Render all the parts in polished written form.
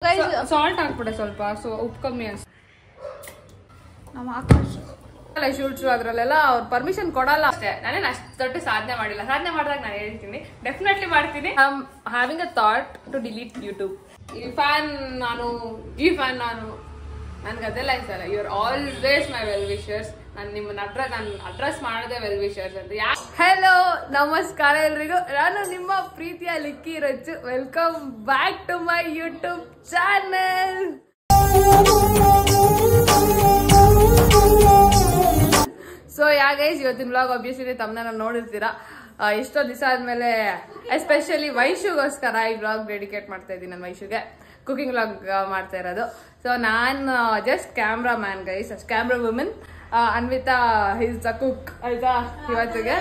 Salt ಹಾಕ್ಬಿಡೆ ಸ್ವಲ್ಪ, so ಉಪ್ಪು ಕಮ್ಮಿ ಅನ್ಸ ಶೂಟ್ಸ್ ಅದ್ರಲ್ಲೆಲ್ಲ ಅವ್ರು ಪರ್ಮಿಷನ್ ಕೊಡಲ್ಲ ಅಷ್ಟೇ. ನಾನೇನು ಅಷ್ಟು ದೊಡ್ಡ ಸಾಧನೆ ಮಾಡಿಲ್ಲ. ಸಾಧನೆ ಮಾಡಿದಾಗ ನಾನು ಹೇಳ್ತೀನಿ, ಡೆಫಿನೆಟ್ಲಿ ಮಾಡ್ತೀನಿ. I am having a thought to delete YouTube. ಈ ಫ್ಯಾನ್ ನಾನು, ನನ್ಗೆ ಅದೆಲ್ಲ ಅನ್ಸಲ್ಲ. You are always my well wishers. ನಾನು ನಿಮ್ಮನ್ನ ನಾನು ಅಡ್ರೆಸ್ ಮಾಡದೆ ವೆಲ್ ವಿಶರ್ಸ್ ಅಂತ. ಹಲೋ ನಮಸ್ಕಾರ ಎಲ್ರಿಗೂ, ನಾನು ನಿಮ್ಮ ಪ್ರೀತಿಯ Likki Rachu. Welcome back to my YouTube channel. So guys, ಇವತ್ತಿನ ವ್ಲಾಗ್ ಆಬ್ವಿಯಸ್ಲಿ ತಮ್ಮನ್ನ ನೋಡಿರ್ತೀರಾ. ಎಷ್ಟೋ ದಿವಸ ಆದ್ಮೇಲೆ ಎಸ್ಪೆಷಲಿ ವೈಶುಗೋಸ್ಕರ ಈ ವ್ಲಾಗ್ ಡೆಡಿಕೇಟ್ ಮಾಡ್ತಾ ಇದ್ದೀನಿ. ನನ್ನ ವೈಶುಗೆ ಕುಕಿಂಗ್ ವ್ಲಾಗ್ ಮಾಡ್ತಾ ಇರೋದು. ಸೊ ನಾನು just camera man guys, camera woman. Anvita is a cook ಆಯ್ತಾ. ಇವತ್ತಿಗೆ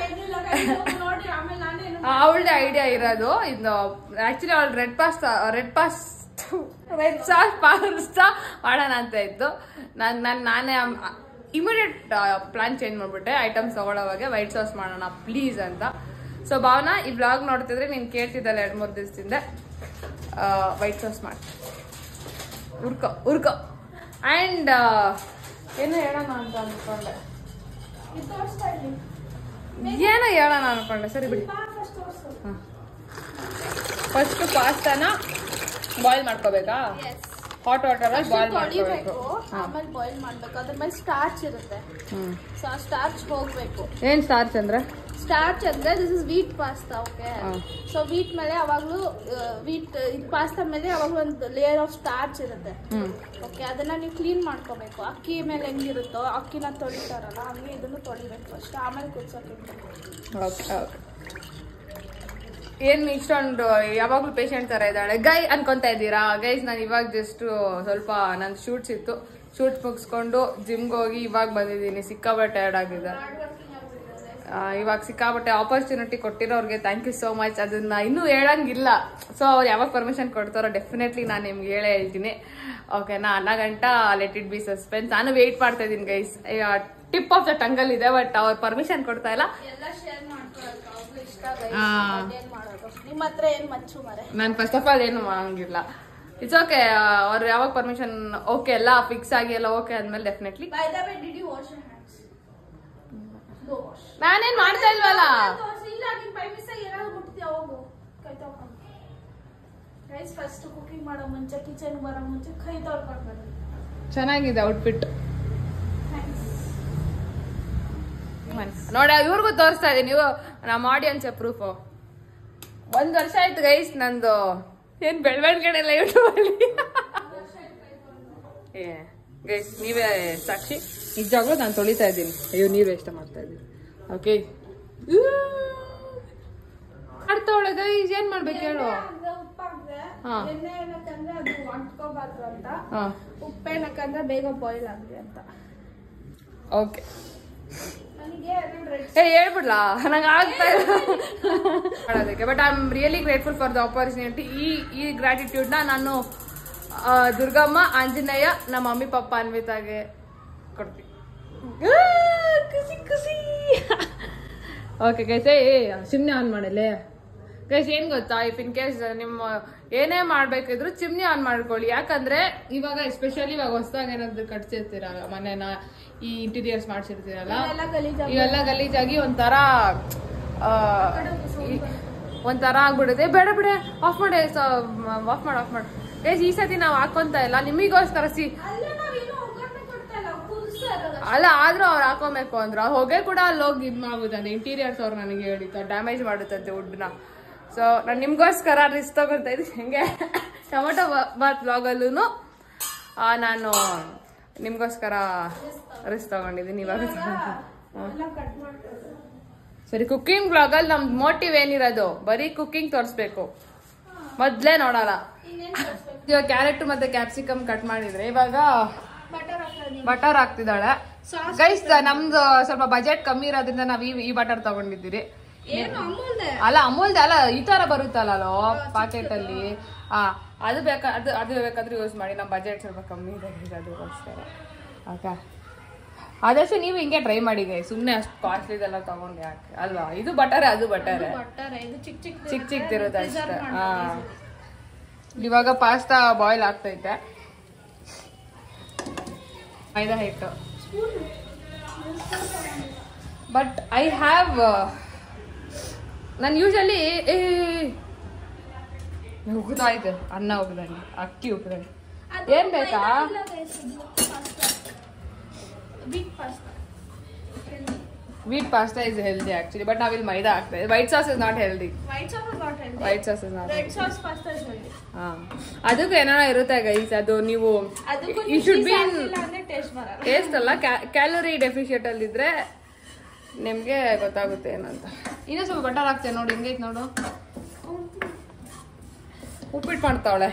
ಅವಳದೇ ಐಡಿಯಾ ಇರೋದು ಇದು. ಆಕ್ಚುಲಿ ಅವಳು ರೆಡ್ ಸಾಸ್ ಪಾಸ್ತಾ ಮಾಡೋಣ ಅಂತ ಇತ್ತು. ನಾನೇ ಇಮಿಡಿಯೇಟ್ ಪ್ಲಾನ್ ಚೇಂಜ್ ಮಾಡ್ಬಿಟ್ಟೆ. ಐಟಮ್ಸ್ ತಗೊಳ್ಳೋವಾಗ ವೈಟ್ ಸಾಸ್ ಮಾಡೋಣ ಪ್ಲೀಸ್ ಅಂತ. ಸೊ ಭಾವನಾ, ಈ ಬ್ಲಾಗ್ ನೋಡ್ತಿದ್ರೆ ನೀನು ಕೇಳ್ತಿದ್ದಲ್ಲ 2-3 ದಿವಸದಿಂದ ವೈಟ್ ಸಾಸ್ ಮಾಡಿ ಉರ್ಕೊ ಆ್ಯಂಡ್ ಏನೋ ಹೇಳೋಣ ಅಂತ ಅನ್ಕೊಂಡೆ. ಸರಿ ಬಿಡಿ. ಫಸ್ಟ್ ಪಾಸ್ತಾನ ಬಾಯ್ಲ್ ಮಾಡ್ಕೋಬೇಕಾ? ಹಾಟ್ ವಾಟರ್ ಅಲ್ಲಿ ಬಾಯ್ಲ್ ಮಾಡ್ಕೋಬೇಕು. ಆಮೇಲೆ ಬಾಯ್ಲ್ ಮಾಡ್ಬೇಕು. ಅದ್ರ ಮೇಲೆ ಸ್ಟಾರ್ಚ್ ಇರುತ್ತೆ. ಸೊ ಆ ಸ್ಟಾರ್ಚ್ ಹೋಗ್ಬೇಕು. ಏನ್ ಸ್ಟಾರ್ಚ್ ಅಂದ್ರೆ? ಸ್ಟಾರ್ಚ್ ಅಂದ್ರೆ this is wheat pasta. Okay, so wheat ಮೇಲೆ ಯಾವಾಗ್ಲೂ ವೀಟ್ ಪಾಸ್ತಾ ಮೇಲೆ ಯಾವಾಗ್ಲೂ ಒಂದು ಲೇಯರ್ ಆಫ್ ಸ್ಟಾರ್ಚ್ ಇರುತ್ತೆ. ಓಕೆ, ಅದನ್ನ ನೀವು ಕ್ಲೀನ್ ಮಾಡ್ಕೋಬೇಕು. ಅಕ್ಕಿ ಮೇಲೆ ಹೆಂಗಿರುತ್ತೋ ಅಕ್ಕಿನ ತೊಳಿತಾರಲ್ಲ ಹಂಗೆ ಇದನ್ನು ತೊಳಿಬೇಕು ಅಷ್ಟೇ. ಆಮೇಲೆ ಕುದಿಸೋಕೆ. ಏನ್ ಇಷ್ಟೊಂದು ಯಾವಾಗ್ಲೂ ಪೇಷಂಟ್ ತರ ಇದ್ದಾಳೆ ಗೈ ಅನ್ಕೊಂತ ಇದ್ದೀರಾ? ಗೈಸ್, ನಾನು ಇವಾಗ ಜಸ್ಟ್ ಸ್ವಲ್ಪ ನನ್ ಶೂಟ್ಸ್ ಇತ್ತು, ಶೂಟ್ ಮುಗಿಸ್ಕೊಂಡು ಜಿಮ್ಗೆ ಹೋಗಿ ಇವಾಗ ಬಂದಿದ್ದೀನಿ. ಸಿಕ್ಕಾಬಟ್ಟೆ ಟಯರ್ಡ್ ಆಗಿದೆ. ಇವಾಗ ಸಿಕ್ಕಾಬಟ್ಟೆ ಆಪರ್ಚುನಿಟಿ ಕೊಟ್ಟಿರೋರ್ಗೆ ಥ್ಯಾಂಕ್ ಯು ಸೋ ಮಚ್. ಅದನ್ನ ಇನ್ನೂ ಹೇಳಂಗಿಲ್ಲ. ಸೊ ಅವ್ರು ಯಾವಾಗ ಪರ್ಮಿಷನ್ ಕೊಡ್ತಾರೋ ಡೆಫಿನೆಟ್ಲಿ ನಾನು ನಿಮ್ಗೆ ಹೇಳ್ತೀನಿ. ಓಕೆನಾ? 4 ಗಂಟೆ ಲೆಟ್ ಇಟ್ ಬಿ ಸಸ್ಪೆನ್ಸ್. ನಾನು ವೇಟ್ ಮಾಡ್ತಾ ಇದ್ದೀನಿ ಗೈಸ್. ಟಿಪ್ ಆಫ್ ದ ಟಂಗಲ್ ಇದೆ, ಬಟ್ ಅವ್ರು ಪರ್ಮಿಷನ್ ಕೊಡ್ತಾ ಇಲ್ಲ. ನಾನು ಫಸ್ಟ್ ಆಫ್ ಆಲ್ ಏನು ಮಾಡಂಗಿಲ್ಲ. It's okay. ಅವ್ರು ಯಾವಾಗ ಪರ್ಮಿಷನ್ ಓಕೆ ಎಲ್ಲ ಫಿಕ್ಸ್ ಆಗಿ ಎಲ್ಲ ಓಕೆ ಆದ್ಮೇಲೆ ಡೆಫಿನೆಟ್ಲಿ. ನಾನೇನ್ ಮಾಡ್ತಾ ಇಲ್ವಲ್ಲ. ಚೆನ್ನಾಗಿದೆ ಔಟ್ಫಿಟ್. ನೋಡಿ, ಇವ್ರಿಗೂ ತೋರಿಸ್ತಾ ಇದೀನಿ. ನೀವು ನಮ್ಮ ಆಡಿಯನ್ಸ್ ಪ್ರೂಫ್. 1 ವರ್ಷ ಆಯ್ತು ಗೈಸ್ ನಂದು ಏನ್ ಬೆಳವಣಿಗೆ ಎಲ್ಲ ಯೂಟ್ಯೂಬ್ ಅಲ್ಲಿ. ಗೈಸ್ ನೀವೇ ಸಾಕ್ಷಿ. ನಿಜವಾಗ್ಲೂ ನಾನು ತೊಳಿತಾ ಇದ್ದೀನಿ. ಅಯ್ಯೋ, ನೀವೇ ಇಷ್ಟ ಮಾಡ್ತಾ ಇದ್ದೀನಿ. ಓಕೆ, ಮಾಡ್ತಾವಳೆ ಗೈಸ್. ಏನ್ ಮಾಡ್ಬೇಕು ಹೇಳು? ಉಪ್ಪೇನಕ್ಕಂದ್ರೆ ಬೇಗ ಬಾಯ್ಲ್ ಆಗ್ಲಿ ಅಂತ. ಓಕೆ, ಹೇಳ್ಬಿಡ್ಲಾ? ನಂಗೆ ಆಗ್ತಾ ಇಲ್ಲ ಮಾಡೋದಕ್ಕೆ. But I am really grateful for the opportunity. ಈ ಗ್ರಾಟಿಟ್ಯೂಡ್ ನಾನು ದುರ್ಗಮ್ಮ, ಆಂಜನೇಯ, ನಮ್ಮ ಮಮ್ಮಿ ಪಪ್ಪ ಅನ್ವಿತಾಗೆ ಕೊಡ್ತೀನಿ. ಖುಷಿ. ಓಕೆ ಗೈಸ್, ಚಿಮ್ನಿ ಆನ್ ಮಾಡಲೇ ಗೈಸ್. ಏನ್ ಗೊತ್ತಾ, ಇಫ್ ಇನ್ ಕೇಸ್ ನಿಮ್ಮ ಏನೇ ಮಾಡ್ಬೇಕಿದ್ರು ಚಿಮ್ನಿ ಆನ್ ಮಾಡ್ಕೊಳ್ಳಿ. ಯಾಕಂದ್ರೆ ಇವಾಗ ಎಸ್ಪೆಷಲಿ ಇವಾಗ ಹೊಸದಾಗಿ ಏನಾದ್ರು ಕಟ್ಸಿರ್ತೀರಲ್ಲ ಮನೇನ, ಈ ಇಂಟೀರಿಯರ್ಸ್ ಮಾಡ್ಸಿರ್ತೀರಲ್ಲ, ಇವೆಲ್ಲ ಗಲೀಜಾಗಿ ಒಂಥರ ಆಗ್ಬಿಡುತ್ತೆ. ಬೇಡ ಬಿಡೆ, ಆಫ್ ಮಾಡಿ ಗೈಸ್. ಈ ಸತಿ ನಾವು ಹಾಕೊಂತ ಇಲ್ಲ ನಿಮಿಗೋಸ್ಕರ. ಅಲ್ಲ, ಆದ್ರೂ ಅವ್ರು ಹಾಕೋಬೇಕು ಅಂದ್ರು. ಹೊಗೆ ಕೂಡ ಅಲ್ಲಿ ಹೋಗಿ ಇದ್ ಮಾಡ್ಬೋದಂತೆ. ಇಂಟೀರಿಯರ್ಸ್ ಅವ್ರು ನನಗೆ ಹೇಳಿತ್ತು ಡ್ಯಾಮೇಜ್ ಮಾಡುತ್ತಂತೆ ವುಡ್ನ. ಸೊ ನಾನು ನಿಮ್ಗೋಸ್ಕರ ರಿಸ್ಕ್ ತಗೊಳ್ತಾ ಇದ್ದೀನಿ. ಹೆಂಗೆ ಟೊಮೊಟೊ ಬಾತ್ ವ್ಲಾಗಲ್ಲೂ ನಾನು ನಿಮ್ಗೋಸ್ಕರ ರಿಸ್ಕ್ ತಗೊಂಡಿದ್ದೀನಿ. ಇವಾಗ ಸರಿ, ಕುಕಿಂಗ್ ವ್ಲಾಗಲ್ಲಿ ನಮ್ದು ಮೋಟಿವ್ ಏನಿರೋದು ಬರೀ ಕುಕಿಂಗ್ ತೋರಿಸ್ಬೇಕು, ಮೊದ್ಲೇ ನೋಡಲ್ಲ. ಇವಾಗ ಕ್ಯಾರೆಟ್ ಮತ್ತೆ ಕ್ಯಾಪ್ಸಿಕಮ್ ಕಟ್ ಮಾಡಿದ್ರೆ ಇವಾಗ ಬಟರ್ ಹಾಕ್ತಿದ್ದಾಳೆ ಗೈಸ್. ನಮ್ದು ಸ್ವಲ್ಪ ಬಜೆಟ್ ಕಮ್ಮಿ ಇರೋದ್ರಿಂದ ನಾವ್ ಈ ಬಟರ್ ತಗೊಂಡಿದ್ದೀರಿ. ಅಲ್ಲ, ಅಮೂಲ್ದೆ ಅಲ್ಲ, ಈ ತರ ಬರುತ್ತಲ್ಲ ಪಾಕೆಟ್ ಅಲ್ಲಿ. ಅದು ಬೇಕಾದ್ರೆ ಯೂಸ್ ಮಾಡಿ. ನಮ್ಮ ಬಜೆಟ್ ಸ್ವಲ್ಪ ಕಮ್ಮಿ ಇದೆ ಅದಕ್ಕೋಸ್ಕರ. ಓಕೆ, ಆದಷ್ಟು ನೀವು ಹಿಂಗೆ ಟ್ರೈ ಮಾಡಿ ಗೈ. ಸುಮ್ಮನೆ ಅಷ್ಟು ಕಾಸ್ಟ್ಲಿದೆಲ್ಲ ತಗೊಂಡು ಯಾಕೆ ಅಲ್ವಾ? ಇದು ಬಟರ್, ಅದು ಬಟರ್ ಚಿಕ್ಕ ಚಿಕ್ಕದಿರುತ್ತೆ ಅಷ್ಟೇ. ಇವಾಗ ಪಾಸ್ತಾ ಬಾಯ್ಲ್ ಆಗ್ತೈತೆ. ಮೈದಾ ಹಿಟ್ಟು. ಬಟ್ ಐ ಹ್ಯಾವ್ ನಾನು ಯೂಶಲಿ ಉಗ್ದಾಯ್ತು ಅನ್ನ ಉಗ್ದಂಗೆ ಅಕ್ಕಿ ಉಗ್ದಂಗೆ ಏನ್ ಬೇಕಾ wheat pasta is healthy actually, but now maida ಆಗ್ತದೆ. White sauce is not healthy. White sauce is not healthy. White sauce is not. Red sauce pasta is healthy. ಅದಕ್ಕೂ ಏನಾರ ಇರುತ್ತೆ guys. ಅದು ನೀವು you should be in taste ಅಲ್ಲ calorie deficient ಅಲ್ಲಿ ಇದ್ರೆ ನಿಮ್ಗೆ ಗೊತ್ತಾಗುತ್ತೆ ಏನಂತ. ಇನ್ನೂ ಸ್ವಲ್ಪ ಬಟರ್ ಹಾಕ್ತೇನೆ ನೋಡಿ, ಹಿಂಗೈತೆ ನೋಡು. ಉಪ್ಪಿಟ್ಟು ಮಾಡ್ತಾವಳೆ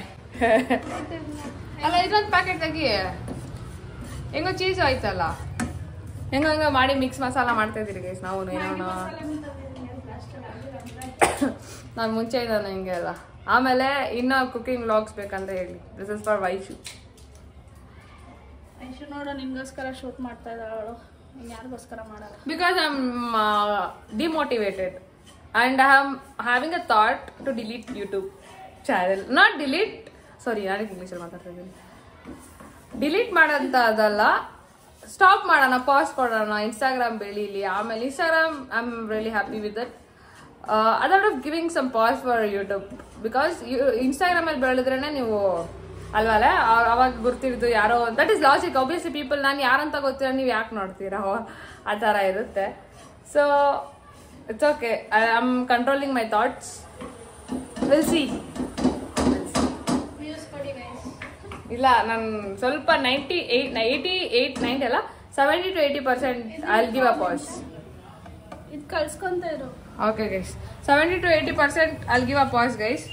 ಅಲ್ಲ. ಇದೊಂದು ಪ್ಯಾಕೆಟ್ ತೆಗಿ. ಹೆಂಗೋ ಚೀಸ್ ಆಯ್ತಲ್ಲ, ಹೆಂಗ ಮಾಡಿ ಮಿಕ್ಸ್ ಮಸಾಲ ಮಾಡ್ತಾ ಇದೀರಿ ಗೈಸ್. ನಾವು ಏನೋಣ ನಾನು ಮುಂಚೆ ಇದ್ದಾನೆ ಹಿಂಗೆ ಅಲ್ಲ. ಆಮೇಲೆ ಇನ್ನ ಕುಕಿಂಗ್ ವ್ಲಾಗ್ಸ್ ಬೇಕಂತ ಹೇಳಿ. This is for Vaishu. ನೋಡ ನಿಮ್ಗೋಸ್ಕರ ಶೂಟ್ ಮಾಡ್ತಾ ಇದ್ದಾಳೆ ಅವಳು, ಯಾರಿಗೋಸ್ಕರ ಮಾಡಲ್ಲ. Because I am demotivated and I am having a thought to delete YouTube channel. Not delete, sorry ನಾನೇ ಇಂಗ್ಲೀಷಲ್ಲಿ ಮಾತಾಡ್ತಾ ಇದ್ದೀನಿ. ಡಿಲೀಟ್ ಮಾಡೋಂಥದ್ದಲ್ಲ, ಸ್ಟಾಪ್ ಮಾಡೋಣ, ಪಾಸ್ ಕೊಡೋಣ, ಇನ್ಸ್ಟಾಗ್ರಾಮ್ ಬೆಳೀಲಿ. ಆಮೇಲೆ Instagram I am really happy with that. ಅದೌಟ್ of giving some pause for YouTube. Because ಇನ್ಸ್ಟಾಗ್ರಾಮಲ್ಲಿ ಬೆಳೆದ್ರೇನೆ ನೀವು ಅಲ್ವಲ್ಲ ಅವಾಗ ಗುರ್ತಿಡ್ದು ಯಾರೋ. That is logic. Obviously people ನಾನು ಯಾರಂತ ಗೊತ್ತಿರೋ ನೀವು ಯಾಕೆ ನೋಡ್ತೀರಾ, ಆ ಥರ ಇರುತ್ತೆ. So it's okay. I am controlling my thoughts. Will see. ಇಲ್ಲ ನಾನು ಸ್ವಲ್ಪ 90 ಅಲ್ಲ 70 to 80% I'll give a pause. ಇದು ಕಳ್ಸ್ಕೊಂತ ಇರು. Okay guys, 70 to 80% I'll give a pause guys.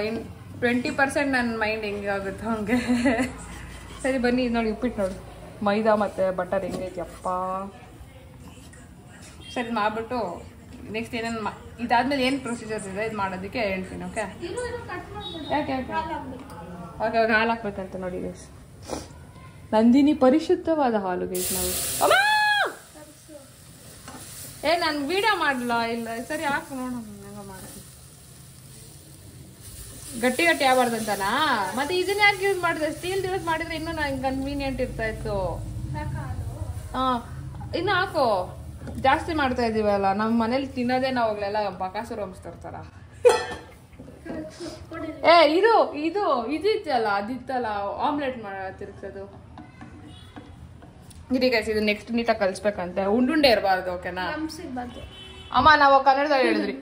In 20% ನನ್ನ ಮೈಂಡ್ ಹೆಂಗೆ ಆಗುತ್ತೆ ಹಂಗೆ. ಸರಿ ಬನ್ನಿ ನೋಡಿ ಉಪ್ಪಿಟ್ಟು ನೋಡಿ, ಮೈದಾ ಮತ್ತು ಬಟರ್ ಹೆಂಗೈತಿ ಅಪ್ಪ. ಸರಿ ಮಾಡ್ಬಿಟ್ಟು ನೆಕ್ಸ್ಟ್ ಏನೇನು ಇದಾದ್ಮೇಲೆ ಏನು ಪ್ರೊಸೀಜರ್ಸ್ ಇದೆ ಇದು ಮಾಡೋದಕ್ಕೆ ಹೇಳ್ತೀನಿ. ಓಕೆ ಯಾಕೆ ಓಕೆ ಹಾಲು ಹಾಕ್ಬೇಕಂತ ನೋಡಿ ಗೈಸ್. ನಂದಿನಿ ಪರಿಶುದ್ಧವಾದ ಹಾಲು ಗೈಸ್. ನಾವು ನಾನು ವಿಡಿಯೋ ಮಾಡಲ್ಲ. ಇಲ್ಲ ಸರಿ ಹಾಕು ನೋಡೋಣ ಹೆಂಗ ಮಾಡ್ತೀನಿ. ಗಟ್ಟಿ ಗಟ್ಟಿ ಆಗ್ಬಾರ್ದಂತನಾ? ಮತ್ತೆ ಇದನ್ನ ಯಾಕೆ ಯೂಸ್ ಮಾಡಿದೆ? ಸ್ಟೀಲ್ ಯೂಸ್ ಮಾಡಿದ್ರೆ ಇನ್ನೂ ನಂಗೆ ಕನ್ವೀನಿಯಂಟ್ ಇರ್ತಾ ಇತ್ತು. ಇನ್ನು ಹಾಕು. ಜಾಸ್ತಿ ಮಾಡ್ತಾ ಇದೀವಲ್ಲ ನಮ್ಮ ಮನೇಲಿ ತಿನ್ನೋದೇ ನಾವು ಅವಾಗಲೆಲ್ಲ ಬಕಾಸುರ ವಂಶದವ್ರ. ಇದು ಇದು ಇದಿತ್ತಲ್ಲ, ಅದಿತ್ತಲ್ಲ ಆಮ್ಲೆಟ್ ತಿರ್ಗ್ಸೋದು. ಇರಿ ಗೈಸ್, ಇದು ನೆಕ್ಸ್ಟ್ ನೀಟಾಗಿ ಕಲಿಸ್ಬೇಕಂತೆ. ಉಂಡುಂಡೆ ಇರಬಾರ್ದು. ಓಕೆನಾ ಅಮ್ಮ? ನಾವು ಕನ್ನಡದಾಗ ಹೇಳಿದ್ರಿ.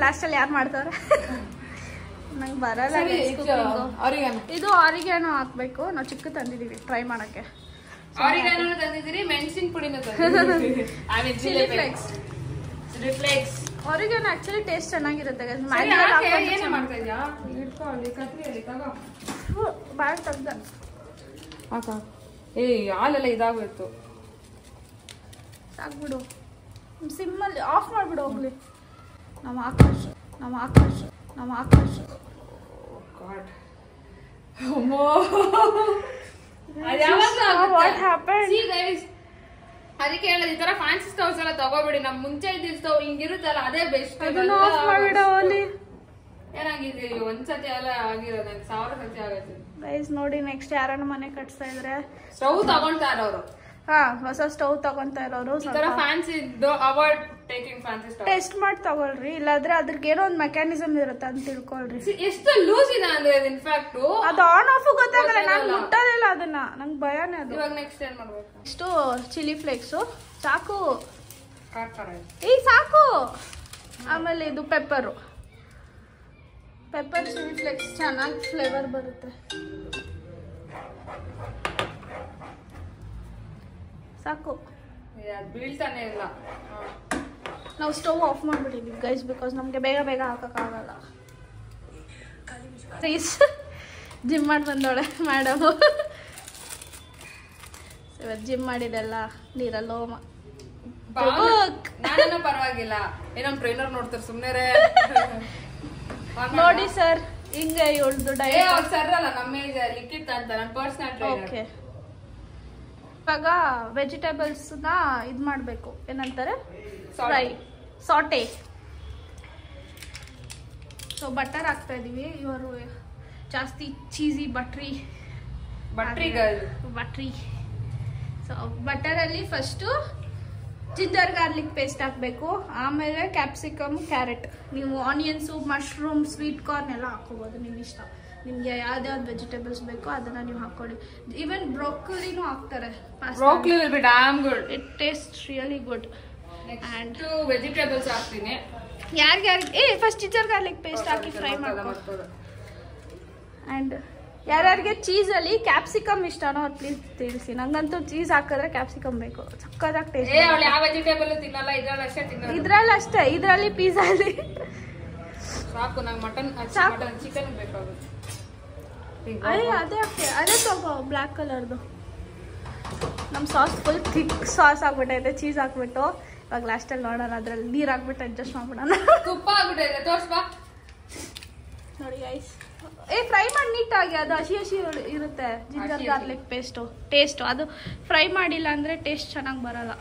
ಲಾಸ್ಟಲ್ಲಿ ಯಾರು ಮಾಡ್ತಾವ್ರೆ? ನಂಗೆ ಬರಲ್ಲ. ಇದು ಆರಿಗ್ಯಾನೋ ಹಾಕ್ಬೇಕು. ನಾವು ಚಿಕ್ಕ ತಂದಿದೀವಿ ಟ್ರೈ ಮಾಡಕ್ಕೆ. ಆರಿಗ್ಯಾನೋ ತಂದಿದ್ದೀರಿ, ಮೆಣಸಿನ ಪುಡಿನೂ ತಂದಿದ್ದೀರಿ. Chilli flakes. Oregano actually taste ಚೆನ್ನಾಗಿರುತ್ತೆ. ಬಾಳ ತೆಗ್ದ ಹಾಲೆಲ್ಲ ಇದಾಗೋಯ್ತು. ಸಾಕ್ಬಿಡು, ಸಿಮ್ಮಲ್ಲಿ ಆಫ್ ಮಾಡ್ಬಿಡು ಹೋಗ್ಲಿ. ನಮ್ಮ ಆಕಾಶ ಅದಕ್ಕೆ ಹೇಳೋದು ಈ ತರ ಫ್ಯಾನ್ಸಿ ಸ್ಟವ್ಸ್ ಎಲ್ಲ ತಗೋಬಿಡಿ. ನಮ್ ಮುಂಚೆ ಇದ್ದಿದ್ ಸ್ಟವ್ ಹಿಂಗಿರುತ್ತಲ್ಲ ಅದೇ ಬೆಸ್ಟ್. ಏನಾಗಿದೆ ಒಂದ್ಸತಿ ಎಲ್ಲ ಆಗಿರೋದು, ನಂಗೆ 1000 ಸತಿ ಆಗತ್ತೆ ಗೈಸ್. ನೋಡಿ ನೆಕ್ಸ್ಟ್ ಯಾರನ್ನ ಮನೆ ಕಟ್ಸ್ತಾ ಇದ್ರೆ ಸ್ಟವ್ ತಗೊಂತಾ ಇರೋರು, ಹೊಸ ಸ್ಟವ್ ತಗೊಂತಾ ಇರೋರು fancy avoid taking fancy stove. Test ಮಾಡಿ ತಗೊಳ್ರಿ, ಇಲ್ಲಾದ್ರೆ ಅದ್ರಿಗೆ ಏನೋ ಒಂದು ಮೆಕ್ಯಾನಿಸಮ್ ಇರುತ್ತೆ ಅಂತ ತಿಳ್ಕೊಳ್ರಿ. ಎಷ್ಟು ಲೂಸ್ ಇದೆ ಅಂದ್ರೆ ಇನ್ಫ್ಯಾಕ್ಟ್ ಅದು ಆನ್ ಆಫ್ ಗೊತ್ತಾಗಲ್ಲ. ನಾನು ಮುಟ್ಟೋದಿಲ್ಲ ಅದನ್ನ, ನಂಗೆ ಭಯನೇ ಅದು. ಇವಾಗ ನೆಕ್ಸ್ಟ್ ಏನ್ ಮಾಡ್ಬೇಕು? ಇಷ್ಟು ಚಿಲ್ಲಿ ಫ್ಲೇಕ್ಸ್ ಸಾಕು. ಈ ಸಾಕು. ಆಮೇಲೆ ಇದು ಪೆಪ್ಪರ್ ಚಿಲ್ಲಿ ಫ್ಲೇಕ್ಸ್ ಚೆನ್ನಾಗಿ ಫ್ಲೇವರ್ ಬರುತ್ತೆ. ಸಾಕು, ಬೀಳ್ತಾನೆ ಇಲ್ಲ. ನಾವು ಸ್ಟವ್ ಆಫ್ ಮಾಡ್ಬಿಟ್ಟಿದ್ವಿ ಗೈಸ್, ಬಿಕಾಸ್ ನಮಗೆ ಬೇಗ ಹಾಕಕ್ಕಾಗಲ್ಲ. ಪ್ಲೀಸ್ ಜಿಮ್ ಮಾಡಿ ಬಂದವಳೆ ಮೇಡಮ್. ಇವತ್ತು ಜಿಮ್ ಮಾಡಿದೆಲ್ಲ ನೀರಲ್ಲೋ ನಾನೇನೋ ಪರವಾಗಿಲ್ಲ, ಏನೋ ಟ್ರೈನರ್ ನೋಡ್ತಾರೆ ಸುಮ್ಮನೆ. ನೋಡಿ ಸರ್, ಹಿಂಗೆ ಇವಳ್ದು ಡಯಟ್ ಸರ್ ಅಲ್ಲ ನಮ್ಮ ಲಿಕ್ವಿಡ್ ಅಂತ ನನ್ನ ಪರ್ಸನಲ್ ಟ್ರೈನರ್. ಓಕೆ, ಇವಾಗ ವೆಜಿಟೇಬಲ್ಸ್ ನ ಇದು ಮಾಡಬೇಕು, ಏನಂತಾರೆ, ಫ್ರೈ, ಸಾಟೆ. ಸೊ ಬಟರ್ ಹಾಕ್ತಾ ಇದೀವಿ. ಇವರು ಜಾಸ್ತಿ ಚೀಸಿ ಬಟ್ರಿ. ಸೊ ಬಟರಲ್ಲಿ ಫಸ್ಟು ಜಿಂಜರ್ ಗಾರ್ಲಿಕ್ ಪೇಸ್ಟ್ ಹಾಕಬೇಕು. ಆಮೇಲೆ ಕ್ಯಾಪ್ಸಿಕಮ್, ಕ್ಯಾರೆಟ್, ನೀವು ಆನಿಯನ್ಸು, ಮಶ್ರೂಮ್, ಸ್ವೀಟ್ ಕಾರ್ನ್ ಎಲ್ಲ ಹಾಕೋಬೋದು ನಿಮ್ಮ ಇಷ್ಟ. ನಿಮಗೆ ಯಾವ್ದಾವ್ದು ವೆಜಿಟೇಬಲ್ಸ್ ಬೇಕೋ ಅದನ್ನ ನೀವು ಹಾಕೊಳ್ಳಿ. ಈವನ್ ಬ್ರೋಕೊಲಿನೂ ಹಾಕ್ತಾರೆ. Broccoli will be dam good. It taste really good. And vegetables ಹಾಕ್ತೀನಿ. ಯಾರಿಗೆ ಫಸ್ಟ್ ಜಿಂಜರ್ ಗಾರ್ಲಿಕ್ ಪೇಸ್ಟ್ ಹಾಕಿ ಫ್ರೈ ಮಾಡ್ಬೋದು. ಅಂಡ್ ಯಾರ್ಯಾರಿಗೆ ಚೀಸಲ್ಲಿ ಕ್ಯಾಪ್ಸಿಕಮ್ ಇಷ್ಟನೋ ಅದು ಪ್ಲೀಸ್ ತಿಳಿಸಿ. ನಂಗಂತೂ ಚೀಸ್ ಹಾಕಿದ್ರೆ ಕ್ಯಾಪ್ಸಿಕಮ್ ಬೇಕು. ಸಕ್ಕತ್ತಾಗಿ ಟೇಸ್ಟ್. ಯಾವ ವೆಜಿಟೇಬಲ್ ತಿನ್ನಲ್ಲ, ಇದ್ರಲ್ಲಿ ಅಷ್ಟೇ ತಿನ್ನಲ್ಲ. ಇದ್ರಲ್ಲಿ ಅಷ್ಟೇ, ಇದರಲ್ಲಿ ಪಿಜ್ಜಾಲಿ ಸಾಕು. ನಂಗೆ ಮಟನ್ ಚಿಕನ್ ಬೇಕಾಗುತ್ತೆ. ಅದೇ ತಗೋ ಬ್ಲ್ಯಾಕ್ ಕಲರ್ದು. ನಮ್ಮ ಸಾಸ್ ಫುಲ್ ಥಿಕ್ ಸಾಸ್ ಆಗ್ಬಿಟ್ಟೈತೆ. ಚೀಸ್ ಹಾಕ್ಬಿಟ್ಟು ಇವಾಗ ಲಾಸ್ಟಲ್ಲಿ ನೋಡೋಣ, ಅದ್ರಲ್ಲಿ ನೀರು ಹಾಕ್ಬಿಟ್ಟು ಅಡ್ಜಸ್ಟ್ ಮಾಡ್ಬಿಡೋಣ. ತುಪ್ಪ ಆಗ್ಬಿಟ್ಟೈತೆ, ತೋರ್ಸ್ಬಾ. ನೋಡಿ ಗೈಸ್, ಫ್ರೈ ಮಾಡಿ ನೀಟಾಗಿ. ಅದು ಹಸಿ ಇರುತ್ತೆ ಜಿಂಜರ್ ಗಾರ್ಲಿಕ್ ಟೇಸ್ಟು. ಅದು ಫ್ರೈ ಮಾಡಿಲ್ಲ ಅಂದರೆ ಟೇಸ್ಟ್ ಚೆನ್ನಾಗಿ ಬರಲ್ಲ.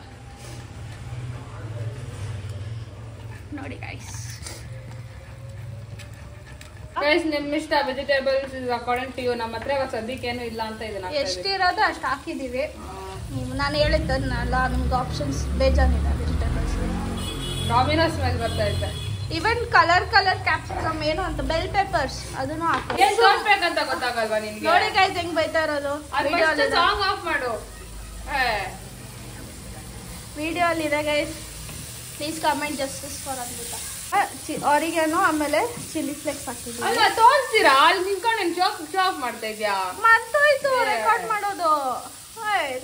ನೋಡಿ ಗೈಸ್, ನಿಮ್ ಇಷ್ಟ. Vegetables according to you. ನಮ್ಮ ಹತ್ರ ಇವಾಗ ಸದ್ಯಕ್ಕೆ ಏನು ಇಲ್ಲ ಅಂತ ಇದನ್ನ ಎಷ್ಟಿರೋದು ಅಷ್ಟು ಹಾಕಿದೀವಿ. ನಾನು ಹೇಳಿದ್ದಲ್ಲ, ನಿಮ್ಗೆ ಆಪ್ಷನ್ಸ್ ಬೇಜಾನಿದೆ ವೆಜಿಟೇಬಲ್ಸ್. ಡಾಮಿನೋಸ್ ಸ್ಮೆಲ್ ಬರ್ತಾ ಇದೆ. ಇವನ್ ಕಲರ್ ಕ್ಯಾಪ್ಸಿಕಮ್ ಏನು ಅಂತ ಬೆಲ್ ಪೆಪ್ಪರ್ಸ್ ಅದನ್ನು ಹಾಕಿ. ತೋರ್ಸ್ಬೇಕಂತ ಗೊತ್ತಾಗಲ್ವಾ ನಿನ್ಗೆ? ನೋಡಿ ಗೈಸ್ ಹೆಂಗ್ ಬೈತಾ ಇರೋದು. ಸಾಂಗ್ ಆಫ್ ಮಾಡು. ವಿಡಿಯೋ ಅಲ್ಲಿ ಇದೆ guys, please comment justice for ಅಂದ್ಬಿಟ್ಟ. ಆರಿಗೇನೋ ಆಮೇಲೆ ಚಿಲ್ಲಿ ಫ್ಲೇಕ್ಸ್ ಹಾಕಿದ್ವಿ. ಅಲ್ಲ ತೋರಿಸ್ತೀರಾ? ಅಲ್ಲಿ ನಿಂತ್ಕೊಂಡು ಶಾಪ್ ಮಾಡ್ತಾ ಇದ್ಯಾ? ಮರ್ತೋಯ್ತು ರೆಕಾರ್ಡ್ ಮಾಡೋದು.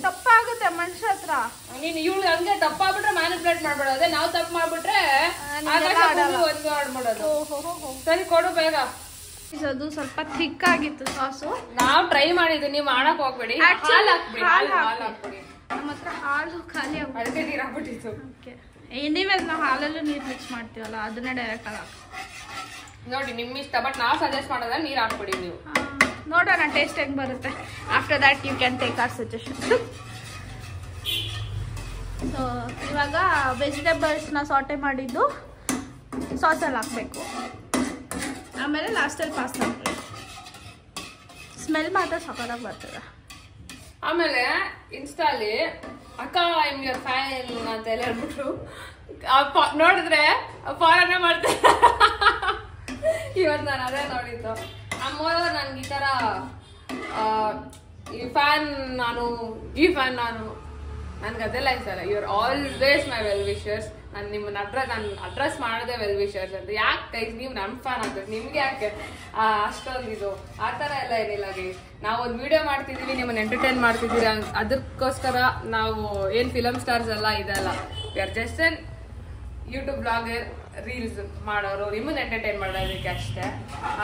ತಪ್ಪಾಗುತ್ತೆ ಮನುಷ್ಯ ಹತ್ರ. ನೀನ್ ಇವಳು ಹಂಗೆ ತಪ್ಪಾಗ್ಬಿಟ್ರೆ ಮ್ಯಾನಿಪುಲೇಟ್ ಮಾಡ್ಬೇಡ. ಅದೇ ನಾವು ತಪ್ಪು ಮಾಡ್ಬಿಟ್ರೆ ಮಾಡ್ಬಿಡೋದು. ಸರಿ ಕೊಡು ಬೇಗ. ಅದು ಸ್ವಲ್ಪ ಥಿಕ್ ಆಗಿತ್ತು ಸಾಸು. ನಾವ್ ಟ್ರೈ ಮಾಡಿದ್ವಿ, ನೀವು ಮಾಡಕ್ ಹೋಗ್ಬೇಡಿ. ಹಾಲು ಹಾಕ್ಬಿಡಿ. ನಮ್ಮ ಹತ್ರ ಹಾಲು ಖಾಲಿ ಅದಕ್ಕೆ ನೀರ್ ಹಾಕ್ಬಿಟ್ಟಿತ್ತು. ಎನಿವೇಸ್ ನಾವು ಹಾಲಲ್ಲೂ ನೀರು ಮಿಕ್ಸ್ ಮಾಡ್ತೀವಲ್ಲ, ಅದನ್ನೇ ಡೈರೆಕ್ಟ್ ಆಗಿ ನೋಡಿ ನಿಮ್ ಇಷ್ಟ. ಬಟ್ ನಾವ್ ಸಜೆಸ್ಟ್ ಮಾಡೋದ್ರೆ ನೀರ್ ಹಾಕ್ಬಿಡಿ ನೀವು. ನೋಡೋಣ ಟೇಸ್ಟ್ ಹೆಂಗ್ ಬರುತ್ತೆ. After that you can take our suggestion. So ಇವಾಗ ವೆಜಿಟೇಬಲ್ಸ್ನ ಸಾಟೆ ಮಾಡಿದ್ದು ಸಾಸಲ್ಲಿ ಹಾಕಬೇಕು. ಆಮೇಲೆ ಲಾಸ್ಟಲ್ಲಿ ಪಾಸ್ತಾ ಹಾಕಬೇಕು. ಸ್ಮೆಲ್ ಮಾತ್ರ ಸಖತ್ತಾಗಿ ಬರ್ತದೆ. ಆಮೇಲೆ ಇನ್ಸ್ಟಾಲಿ ಅಕ್ಕ ಐ ಆಮ್ ಯುವರ್ ಫ್ಯಾನ್ ಅಂತ ಎಲ್ಲ ಹೇಳ್ಬಿಟ್ರು. ನೋಡಿದ್ರೆ ಫಾಲೋನೇ ಮಾಡ್ತಾರೆ. ಇವತ್ತು ನಾನು ಅದೇ ನೋಡಿದ್ದು. ಅಮ್ಮೋರು ನನ್ಗೆ ಈ ತರ ಈ ಫ್ಯಾನ್ ನಾನು, ಈ ಫ್ಯಾನ್ ನಾನು, ನನ್ಗೆ ಅದೆಲ್ಲ ಇಷ್ಟಲ್ಲ. You are always my well wishers. ನಾನು ನಿಮ್ಮನ್ನ ನಾನು ಅಡ್ರೆಸ್ ಮಾಡದೆ ವೆಲ್ ವಿಶರ್ಸ್ ಅಂತ. ಯಾಕೆ ಗೈಸ್ ನೀವು ನಮ್ಮ ಫ್ಯಾನ್ ಆಗ್ಬೇಕು? ನಿಮ್ಗೆ ಯಾಕೆ ಅಷ್ಟೊಂದು ಇದು? ಆ ಥರ ಎಲ್ಲ ಏನಿಲ್ಲ ಗೈಸ್. ನಾವು ಒಂದು ವಿಡಿಯೋ ಮಾಡ್ತಿದೀವಿ, ನಿಮ್ಮನ್ನ ಎಂಟರ್ಟೈನ್ ಮಾಡ್ತಿದ್ದೀರಾ. ಅದಕ್ಕೋಸ್ಕರ ನಾವು ಏನು ಫಿಲಮ್ ಸ್ಟಾರ್ಸ್ ಎಲ್ಲ ಇದೆಲ್ಲ, we are just an YouTube blogger, reels ಮಾಡೋರು, ನಿಮ್ಮನ್ನ ಎಂಟರ್ಟೈನ್ ಮಾಡೋದಕ್ಕೆ ಅಷ್ಟೇ.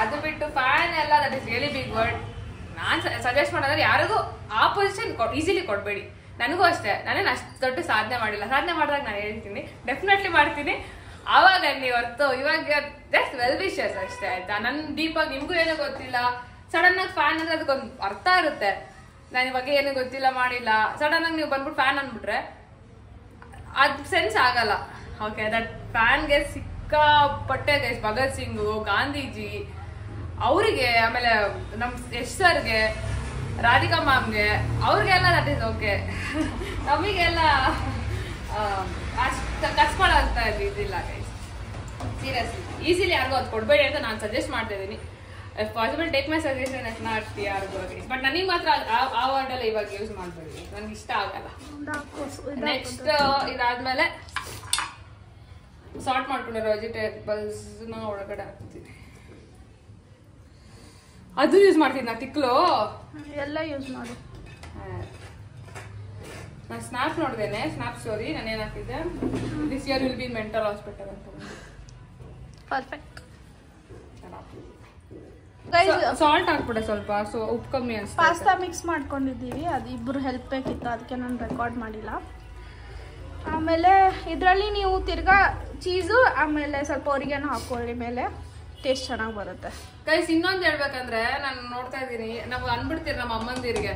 ಅದು ಬಿಟ್ಟು ಫ್ಯಾನ್ ಎಲ್ಲ that is really big word. ನಾನು ಸಜೆಸ್ಟ್ ಮಾಡೋದ್ರೆ ಯಾರಿಗೂ ಆ ಪೊಸಿಷನ್ ಈಸಿಲಿ ಕೊಡಬೇಡಿ. ನನಗೂ ಅಷ್ಟೇ, ನಾನೇನು ಅಷ್ಟು ದೊಡ್ಡ ಸಾಧನೆ ಮಾಡಿಲ್ಲ. ಸಾಧನೆ ಮಾಡಿದಾಗ ನಾನು ಹೇಳ್ತೀನಿ, ಡೆಫಿನೆಟ್ಲಿ ಮಾಡ್ತೀನಿ. ಆವಾಗ ನೀವು ಹೊರ್ತು ಇವಾಗ ಜಸ್ಟ್ ವೆಲ್ ವಿಶರ್ಸ್ ಅಷ್ಟೇ, ಆಯ್ತಾ? ನನ್ನ ಡೀಪಾಗಿ ನಿಮ್ಗೂ ಏನೂ ಗೊತ್ತಿಲ್ಲ. ಸಡನ್ ಆಗಿ ಫ್ಯಾನ್ ಅಂದ್ರೆ ಅದಕ್ಕೊಂದು ಅರ್ಥ ಇರುತ್ತೆ. ನಾನು ಇವಾಗ ಏನೂ ಗೊತ್ತಿಲ್ಲ, ಮಾಡಿಲ್ಲ, ಸಡನ್ ಆಗಿ ನೀವು ಬಂದ್ಬಿಟ್ಟು ಫ್ಯಾನ್ ಅಂದ್ಬಿಟ್ರೆ ಅದು ಸೆನ್ಸ್ ಆಗಲ್ಲ. ಓಕೆ, ದಟ್ ಫ್ಯಾನ್ಗೆ ಸಿಕ್ಕಾಪಟ್ಟೆ ಗೈಸ್. ಭಗತ್ ಸಿಂಗು, ಗಾಂಧೀಜಿ ಅವರಿಗೆ, ಆಮೇಲೆ ನಮ್ಮ ಯಶ್ ಸರ್ಗೆ, ರಾಧಿಕಾ ಮ್ಯಾಮ್ಗೆ, ಅವ್ರಿಗೆಲ್ಲ ದಟ್ ಈಸ್ ಓಕೆ. ನಮಗೆಲ್ಲ ಅಷ್ಟು ಕಸ್ಕೊಳ್ಳೋಂತ ಇದಿಲ್ಲ ಗೈಸ್. ಸೀರಿಯಸ್ಲಿ ಈಸಿಲಿ ಯಾರಿಗೂ ಅದು ಕೊಡಬೇಡಿ ಅಂತ ನಾನು ಸಜೆಸ್ಟ್ ಮಾಡ್ತಾ ಇದ್ದೀನಿ. If possible take my suggestion as not ಯಾರಿಗೂ ಗೈಸ್. ಬಟ್ ನನಗೆ ಮಾತ್ರ ಆ ವರ್ಡೆಲ್ಲ ಇವಾಗ ಯೂಸ್ ಮಾಡ್ಬೇಡಿ, ನನಗೆ ಇಷ್ಟ ಆಗಲ್ಲ. ನೆಕ್ಸ್ಟ್ ಇದಾದ್ಮೇಲೆ ಸಾರ್ಟ್ ಮಾಡ್ಕೊಂಡಿರೋ ವೆಜಿಟೇಬಲ್ಸ್ನ ಒಳಗಡೆ ಹಾಕ್ತೀನಿ. ಅದು ಯೂಸ್ ಮಾಡ್ತೀನಿ ನಾ. ತಿಕ್ಲು ಎಲ್ಲ ಯೂಸ್ ಮಾಡಿ. ನಾನು ಸ್ನ್ಯಾಪ್ ನೋಡಿದ್ದೇನೆ, ಸ್ನ್ಯಾಪ್ ಸ್ಟೋರಿ. ನಾನು ಏನು ಹಾಕಿದ್ದೆ, this year will be mental hospital ಅಂತ. ಪರ್ಫೆಕ್ಟ್. ಸಾಲ್ಟ್ ಹಾಕ್ಬಿಡೆ ಸ್ವಲ್ಪ, ಸೊ ಉಪ್ಪು ಕಮ್ಮಿ ಅನ್ಸುತ್ತೆ. ಪಾಸ್ತಾ ಮಿಕ್ಸ್ ಮಾಡ್ಕೊಂಡಿದ್ದೀವಿ, ಅದು ಇಬ್ಬರು ಹೆಲ್ಪ್ ಬೇಕಿತ್ತು, ಅದಕ್ಕೆ ನಾನು ರೆಕಾರ್ಡ್ ಮಾಡಿಲ್ಲ. ಆಮೇಲೆ ಇದರಲ್ಲಿ ನೀವು ತಿರ್ಗಾ ಚೀಸು ಆಮೇಲೆ ಸ್ವಲ್ಪ ಒರಿಗೇನೋ ಹಾಕೊಳ್ಳಿ ಮೇಲೆ, ಟೇಸ್ಟ್ ಚೆನ್ನಾಗಿ ಬರುತ್ತೆ ಗೈಸ್. ಇನ್ನೊಂದು ಹೇಳ್ಬೇಕಂದ್ರೆ, ನಾನು ನೋಡ್ತಾ ಇದ್ದೀನಿ, ನಾವು ಅನ್ಬಿಡ್ತೀರಿ ನಮ್ಮ ಅಮ್ಮಂದಿರಿಗೆ,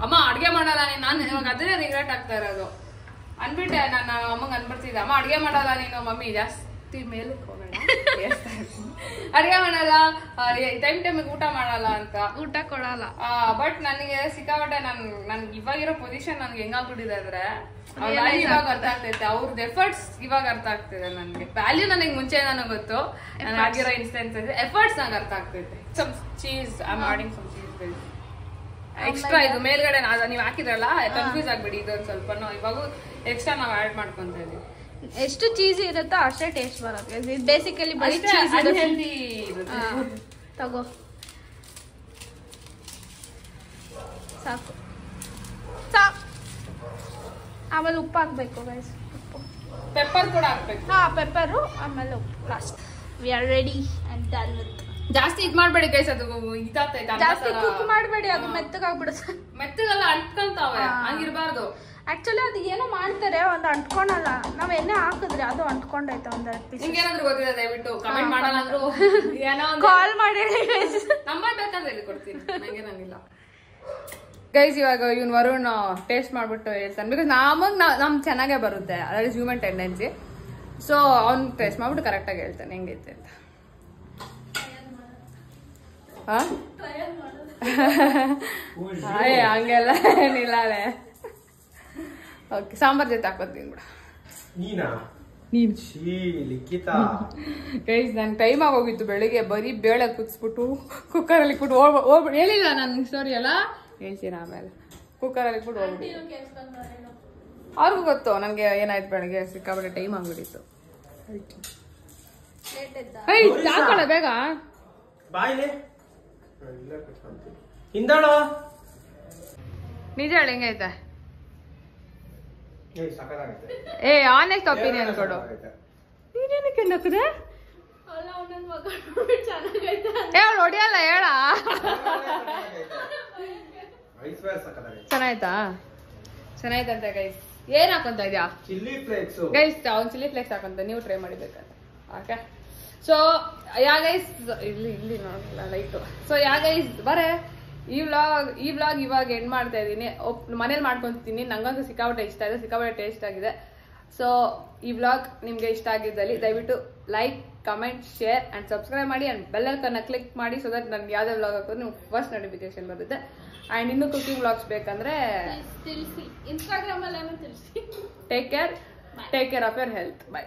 ಅಮ್ಮ ಅಡ್ಗೆ ಮಾಡಲ್ಲ ನೀನು. ನಾನು ಇವಾಗ ಅದನ್ನೇ ರಿಗ್ರೆಟ್ ಆಗ್ತಾ ಇರೋದು. ಅನ್ಬಿಟ್ಟೆ ನಾನು ಅಮ್ಮಂಗೆ ಅನ್ಬಿಡ್ತಿದ್ದೆ, ಅಮ್ಮ ಅಡ್ಗೆ ಮಾಡಲ್ಲ ನೀನು, ಮಮ್ಮಿ ಜಾಸ್ತಿ ಮೇಲಕ್ಕೆ ಹೋಗೋಣ ಅಡಿಗೆ ಮಾಡಲ್ಲ, ಟೈಮಿಗೆ ಊಟ ಮಾಡಲ್ಲ ಅಂತ, ಊಟ ಕೊಡಲ್ಲ. ಬಟ್ ನನಗೆ ಸಿಕ್ಕಾಪಟ್ಟೆ ನನ್ ಇವಾಗಿರೋ ಪೊಸಿಷನ್ ನನ್ಗೆ ಹೆಂಗಾಗ್ಬಿಟ್ಟಿದೆ ಅಂದ್ರೆ ಇವಾಗ ಅರ್ಥ ಆಗ್ತೈತೆ. ಅವ್ರದ್ದು ಎಫರ್ಟ್ಸ್ ಇವಾಗ ಅರ್ಥ ಆಗ್ತಿದೆ ನನ್ಗೆ. ವ್ಯಾಲ್ಯೂ ನನಗೆ ಮುಂಚೆ ನನಗೆ ಗೊತ್ತು, ನನಗೆ ಆಗಿರೋ ಇನ್ಸ್ಟೆನ್ಸಸ್ ಎಫರ್ಟ್ಸ್ ನಂಗೆ ಅರ್ಥ ಆಗ್ತೈತೆ. Some cheese I am adding some cheese extra. ಇದು ಮೇಲ್ಗಡೆ ನೀವು ಹಾಕಿದ್ರಲ್ಲ ಕನ್ಫ್ಯೂಸ್ ಆಗ್ಬಿಡಿ, ಇದೊಂದು ಸ್ವಲ್ಪ ಇವಾಗ ಎಕ್ಸ್ಟ್ರಾ ನಾವು ಆಡ್ ಮಾಡ್ಕೊಂತ ಇದೀವಿ. ಎಷ್ಟು ಚೀಸಿ ಇರುತ್ತೋ ಅಷ್ಟೇ ಟೇಸ್ಟ್ ಬರುತ್ತೆ. ಬೇಸಿಕಲಿ ಬರೀ ಚೀಸ್ ತಗೋ ಸಾಕು. ಆಮೇಲೆ ಉಪ್ಪು ಹಾಕ್ಬೇಕು ಗೈಸ್. ಪೆಪ್ಪರ್ ಕೂಡ ಹಾಕ್ಬೇಕು. ಪೆಪ್ಪರು ಆಮೇಲೆ ಉಪ್ಪು last. We are ready and done with. ಜಾಸ್ತಿ ಇದ್ ಮಾಡ್ಬೇಡಿ ಗೈಸ್, ಅದು ಇದಾಗ್ತೈತೆ. ಜಾಸ್ತಿ ಕುಕ್ ಮಾಡ್ಬೇಡಿ, ಅದು ಮೆತ್ತಗಾಗ್ಬಿಡುತ್ತೆ. ಮೆತ್ತಗೆಲ್ಲ ಅಂಟ್ಕೊಂತಾವೆ, ಹಂಗಿರ್ಬಾರ್ದು. ಆಕ್ಚುಲಿ ಅದು ಏನೋ ಮಾಡ್ತಾರೆ, ಒಂದು ಅಂಟ್ಕೊಳಲ್ಲ. ನಾವ್ ಎಣ್ಣೆ ಹಾಕಿದ್ರೆ ಅದು ಅಂಟ್ಕೊಂಡೈತೆ ಒಂದೆರಡು ಪೀಸ್. ನಿಮ್ಗೇನಾದ್ರು ಗೊತ್ತಿದೆ ದಯವಿಟ್ಟು ಕಮೆಂಟ್ ಮಾಡಲ್ಲ ಅಂದ್ರು ಏನೋ ಕಾಲ್ ಮಾಡಿ ನಂಬರ್ ಬೇಕಂದ್ರೆ ಹೇಳಿ ಕೊಡ್ತೀನಿ, ನಂಗೇನಂಗಿಲ್ಲ ಗೈಸ್. ಇವಾಗ ಇವ್ನು ವರುಣ್ ಟೇಸ್ಟ್ ಮಾಡ್ಬಿಟ್ಟು ಹೇಳ್ತಾನೆ, ಬಿಕಾಸ್ ನಮ್ ಚೆನ್ನಾಗೇ ಬರುತ್ತೆ, that is human tendency. So ಅವ್ನು ಟೇಸ್ಟ್ ಮಾಡ್ಬಿಟ್ಟು ಕರೆಕ್ಟಾಗಿ ಹೇಳ್ತಾನೆ ಹೆಂಗೈತೆ ಅಂತ. ಹಂಗೆಲ್ಲ ಏನಿಲ್ಲ. ಓಕೆ, ಸಾಂಬಾರ್ ಜೊತೆ ಹಾಕೋತೀನಿ ಬಿಡ. ಗೈಸ್ ನನ್ ಟೈಮ್ ಆಗೋಗಿತ್ತು ಬೆಳಿಗ್ಗೆ, ಬರೀ ಬೇಳೆ ಕುದಿಸ್ಬಿಟ್ಟು ಕುಕ್ಕರಲ್ಲಿ ಇಟ್ಬಿಟ್ಟು ಹೇಳಿಲ್ಲ ನಾನು ಸ್ಟೋರಿ ಎಲ್ಲ ಹೇಳ್ತೀನಿ ಆಮೇಲೆ. ಕುಕ್ಕರಲ್ಲಿ ಇಟ್ಬಿಟ್ಟು ಹೋಗ್ಬಿಟ್ಟು ಅವ್ರಿಗೂ ಗೊತ್ತು ನನಗೆ ಏನಾಯ್ತು ಬೆಳಗ್ಗೆ, ಸಿಕ್ಕಾಬಿಟ್ಟೆ ಟೈಮ್ ಆಗ್ಬಿಟ್ಟಿತ್ತು. ಹಾಕೋಣ ಬೇಗ. ನಿಜ ಹೇಳಿ ಹೆಂಗೈತೆ? ಆನೆಸ್ಟ್ ಒಪಿನಿಯನ್ ಕೊಡು. ನೀನೇನಕ್ಕೆ ನಕ್ಕದೆ? ಹೇಳ ಹೊಡಿಯಲ್ಲ, ಹೇಳ. ಚೆನ್ನಾಯ್ತಾ? ಚೆನ್ನಾಯ್ತಂತೆ ಗೈಸ್. ಏನ್ ಹಾಕೊಂತ ಇದ್ಯಾ? Chilli flakes guys. ಅವ್ನು ಚಿಲ್ಲಿ ಫ್ಲೇಕ್ಸ್ ಹಾಕೊಂತ, ನೀವು ಟ್ರೈ ಮಾಡಿಬೇಕಂತ. ಓಕೆ, ಸೊ ಯಾ ಗೈಸ್, ಇಲ್ಲಿ ನೋಡಲ್ಲ ಲೈಟು. ಸೊ ಯಾ ಗೈಸ್ ಬರೇ ಈ ವ್ಲಾಗ್ ಇವಾಗ ಎಂಡ್ ಮಾಡ್ತಾ ಇದ್ದೀನಿ. ಮನೇಲಿ ಮಾಡ್ಕೊಂತೀನಿ. ನಂಗಂತೂ ಸಿಕ್ಕಾಪಟ್ಟೆ ಇಷ್ಟ ಇದೆ, ಸಿಕ್ಕಾಪಟ್ಟೆ ಟೇಸ್ಟ್ ಆಗಿದೆ. ಸೊ ಈ ವ್ಲಾಗ್ ನಿಮ್ಗೆ ಇಷ್ಟ ಆಗಿದ್ದಲ್ಲಿ ದಯವಿಟ್ಟು like, comment, share and subscribe ಮಾಡಿ ಅಂಡ್ ಬೆಲ್ ಐಕಾನ್ನ ಕ್ಲಿಕ್ ಮಾಡಿ, ಸೊ ದಟ್ ನನ್ಗೆ ಯಾವ್ದೇ ವ್ಲಾಗ್ ಹಾಕೋದು ನೀವು ಫಸ್ಟ್ ನೋಟಿಫಿಕೇಶನ್ ಬರುತ್ತೆ. ಅಂಡ್ ಇನ್ನೂ ಕುಕಿಂಗ್ ವ್ಲಾಗ್ಸ್ ಬೇಕಂದ್ರೆ ತಿಳಿಸಿ, ಇನ್ಸ್ಟಾಗ್ರಾಮ್ ಅಲ್ಲೇನೋ ತಿಳಿಸಿ. Take care of your health. By.